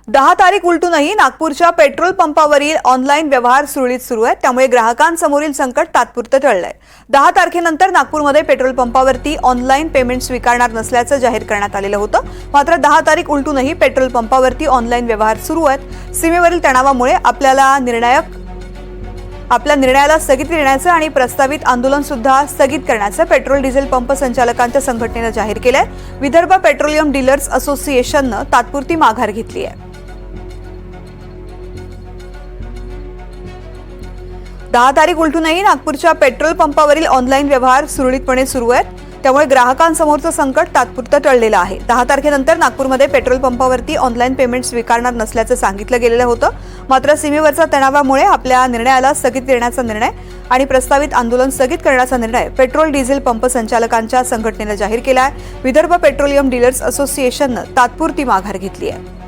10 तारीख उलटूनही नागपूरच्या पेट्रोल पंपावरील ऑनलाईन व्यवहार सुरळीत सुरू आहेत, त्यामुळे ग्राहकांसमोरील संकट तात्पुरतं टळलंय। 10 तारखेनंतर नागपूरमध्ये पेट्रोल पंपावरती ऑनलाईन पेमेंट स्वीकारणार नसल्याचं जाहीर करण्यात आलेलं होतं। मात्र 10 तारीख उलटूनही पेट्रोल पंपावरती ऑनलाईन व्यवहार सुरू आहेत। सीमेवरील तणावामुळे आपल्या निर्णयाला स्थगिती देण्याचं आणि प्रस्तावित आंदोलन सुद्धा स्थगित करण्याचं पेट्रोल डिझेल पंप संचालकांच्या संघटनेनं जाहीर केलंय। विदर्भ पेट्रोलियम डीलर्स असोसिएशननं तात्पुरती माघार घेतली आहे। 10 तारीख उलटूनही नागपूरच्या पेट्रोल पंपावरील ऑनलाईन व्यवहार सुरळीतपणे सुरू आहेत, त्यामुळे ग्राहकांसमोरचं संकट तात्पुरतं टळलेलं आहे। 10 तारखेनंतर नागपूरमध्ये पेट्रोल पंपावरती ऑनलाईन पेमेंट स्वीकारणार नसल्याचं सांगितलं गेलेलं होतं। मात्र सीमेवरच्या तणावामुळे आपल्या निर्णयाला स्थगिती देण्याचा निर्णय आणि प्रस्तावित आंदोलन स्थगित करण्याचा निर्णय पेट्रोल डिझेल पंप संचालकांच्या संघटनेनं जाहीर केला आहे। विदर्भ पेट्रोलियम डीलर्स असोसिएशननं तात्पुरती माघार घेतली आहे।